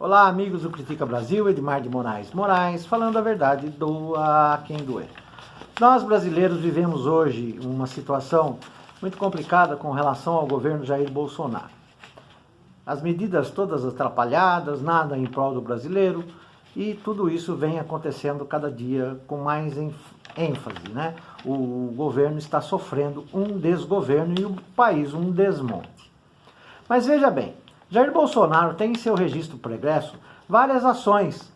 Olá, amigos do Critica Brasil, Edmar de Moraes, falando a verdade, doa a quem doer. Nós, brasileiros, vivemos hoje uma situação muito complicada com relação ao governo Jair Bolsonaro. As medidas todas atrapalhadas, nada em prol do brasileiro, e tudo isso vem acontecendo cada dia com mais ênfase, né? O governo está sofrendo um desgoverno e o país um desmonte. Mas veja bem, Jair Bolsonaro tem em seu registro pregresso várias ações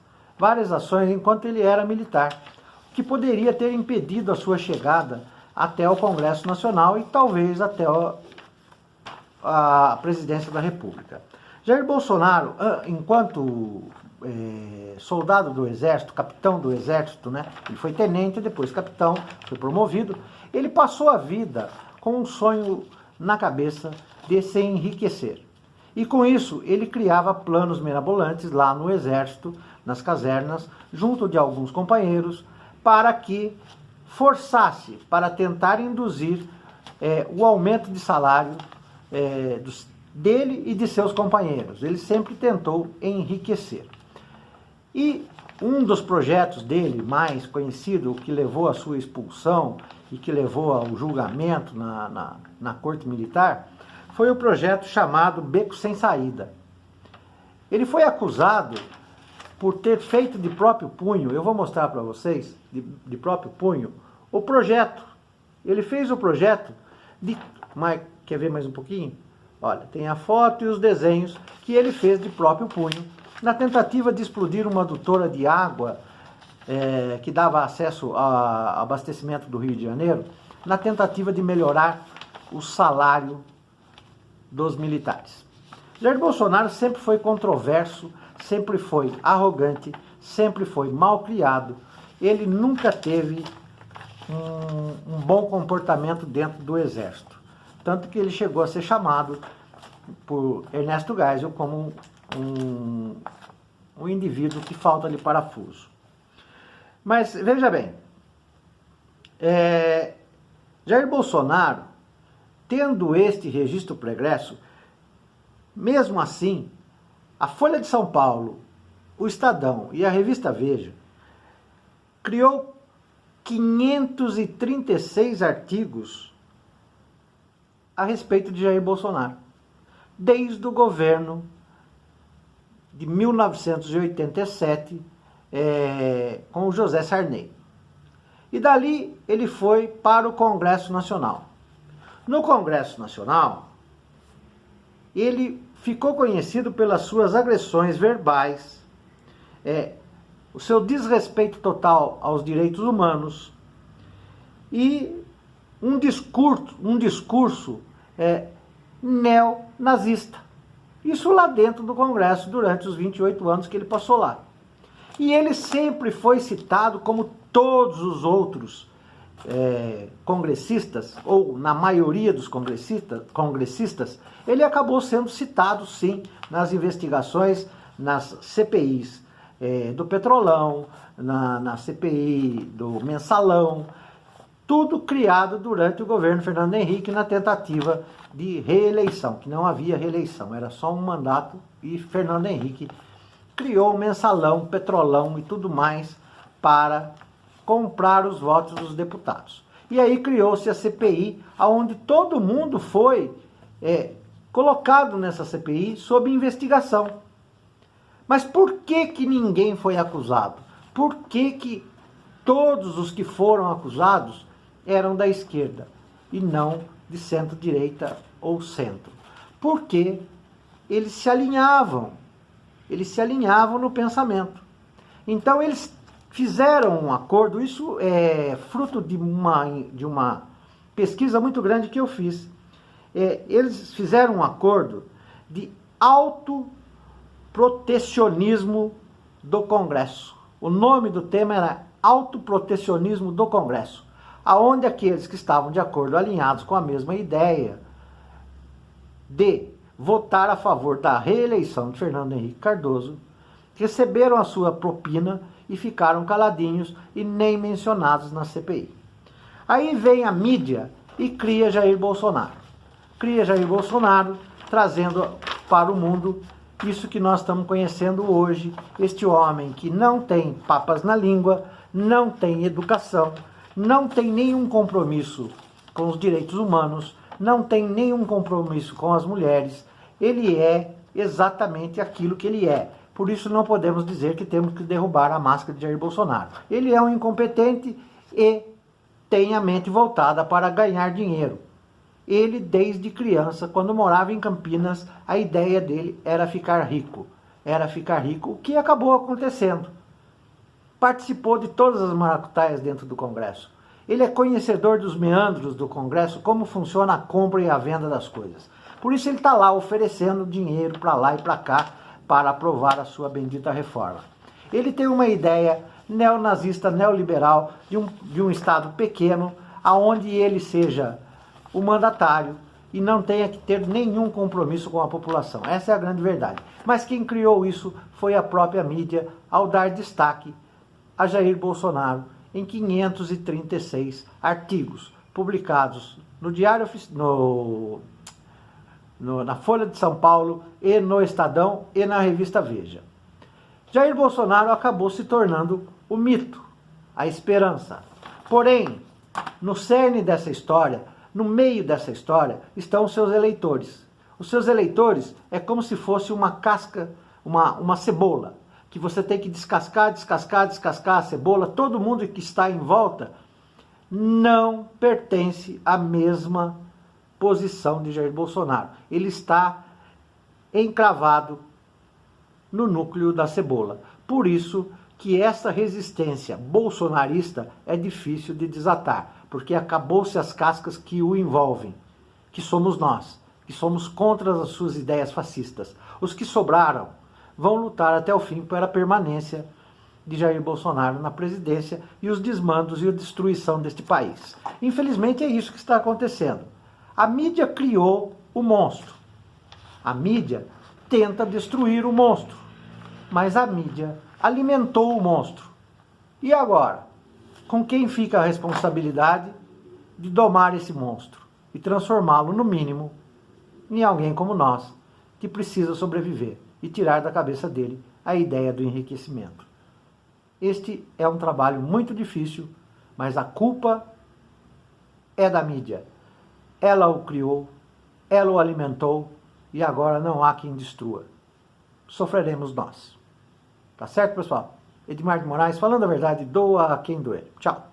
enquanto ele era militar, que poderia ter impedido a sua chegada até o Congresso Nacional e talvez até a presidência da República. Jair Bolsonaro, enquanto soldado do Exército, capitão do Exército, né? Ele foi tenente, depois capitão, foi promovido. Ele passou a vida com um sonho na cabeça de se enriquecer. E com isso, ele criava planos mirabolantes lá no Exército, nas casernas, junto de alguns companheiros, para que forçasse, para tentar induzir o aumento de salário dele e de seus companheiros. Ele sempre tentou enriquecer. E um dos projetos dele mais conhecido, que levou à sua expulsão e que levou ao julgamento na corte militar, foi o projeto chamado Beco Sem Saída. Ele foi acusado por ter feito de próprio punho, eu vou mostrar para vocês, de próprio punho, o projeto. Ele fez o projeto quer ver mais um pouquinho? Olha, tem a foto e os desenhos que ele fez de próprio punho, na tentativa de explodir uma adutora de água que dava acesso ao abastecimento do Rio de Janeiro, na tentativa de melhorar o salário dos militares. Jair Bolsonaro sempre foi controverso, sempre foi arrogante, sempre foi mal criado. Ele nunca teve um bom comportamento dentro do Exército. Tanto que ele chegou a ser chamado por Ernesto Geisel como um indivíduo que falta de parafuso. Mas veja bem, Jair Bolsonaro, tendo este registro pregresso, mesmo assim, a Folha de São Paulo, o Estadão e a revista Veja criou 536 artigos a respeito de Jair Bolsonaro, desde o governo de 1987, com o José Sarney. E dali ele foi para o Congresso Nacional. No Congresso Nacional, ele ficou conhecido pelas suas agressões verbais, o seu desrespeito total aos direitos humanos e um discurso neonazista. Isso lá dentro do Congresso, durante os 28 anos que ele passou lá. E ele sempre foi citado, como todos os outros congressistas, ou na maioria dos congressistas, ele acabou sendo citado, sim, nas investigações, nas CPIs do Petrolão, na CPI do Mensalão, tudo criado durante o governo Fernando Henrique na tentativa de reeleição, que não havia reeleição, era só um mandato, e Fernando Henrique criou o Mensalão, Petrolão e tudo mais para comprar os votos dos deputados. E aí criou-se a CPI, onde todo mundo foi colocado nessa CPI sob investigação. Mas por que ninguém foi acusado? Por que todos os que foram acusados eram da esquerda e não de centro-direita ou centro? Porque eles se alinhavam no pensamento. Então eles fizeram um acordo, isso é fruto de uma pesquisa muito grande que eu fiz. Eles fizeram um acordo de autoprotecionismo do Congresso. O nome do tema era autoprotecionismo do Congresso, aonde aqueles que estavam de acordo, alinhados com a mesma ideia de votar a favor da reeleição de Fernando Henrique Cardoso, receberam a sua propina e ficaram caladinhos e nem mencionados na CPI. Aí vem a mídia e cria Jair Bolsonaro. Trazendo para o mundo isso que nós estamos conhecendo hoje, este homem que não tem papas na língua, não tem educação, não tem nenhum compromisso com os direitos humanos, não tem nenhum compromisso com as mulheres, ele é exatamente aquilo que ele é. Por isso não podemos dizer que temos que derrubar a máscara de Jair Bolsonaro. Ele é um incompetente e tem a mente voltada para ganhar dinheiro. Ele, desde criança, quando morava em Campinas, a ideia dele era ficar rico. Era ficar rico, o que acabou acontecendo. Participou de todas as maracutaias dentro do Congresso. Ele é conhecedor dos meandros do Congresso, como funciona a compra e a venda das coisas. Por isso ele está lá oferecendo dinheiro para lá e para cá para aprovar a sua bendita reforma. Ele tem uma ideia neonazista, neoliberal, de um Estado pequeno, aonde ele seja o mandatário e não tenha que ter nenhum compromisso com a população. Essa é a grande verdade. Mas quem criou isso foi a própria mídia, ao dar destaque a Jair Bolsonaro em 536 artigos publicados no Diário na Folha de São Paulo e no Estadão e na revista Veja. Jair Bolsonaro acabou se tornando o mito, a esperança. Porém, no cerne dessa história, no meio dessa história, estão os seus eleitores. Os seus eleitores é como se fosse uma casca, uma cebola, que você tem que descascar, descascar, descascar a cebola. Todo mundo que está em volta não pertence à mesma posição de Jair Bolsonaro. Ele está encravado no núcleo da cebola. Por isso que essa resistência bolsonarista é difícil de desatar, porque acabou-se as cascas que o envolvem, que somos nós, que somos contra as suas ideias fascistas. Os que sobraram vão lutar até o fim pela permanência de Jair Bolsonaro na presidência e os desmandos e a destruição deste país. Infelizmente é isso que está acontecendo. A mídia criou o monstro. A mídia tenta destruir o monstro, mas a mídia alimentou o monstro. E agora? Com quem fica a responsabilidade de domar esse monstro e transformá-lo, no mínimo, em alguém como nós, que precisa sobreviver e tirar da cabeça dele a ideia do enriquecimento. Este é um trabalho muito difícil, mas a culpa é da mídia. Ela o criou, ela o alimentou e agora não há quem destrua. Sofreremos nós. Tá certo, pessoal? Edmar de Moraes, falando a verdade, doa a quem doer. Tchau.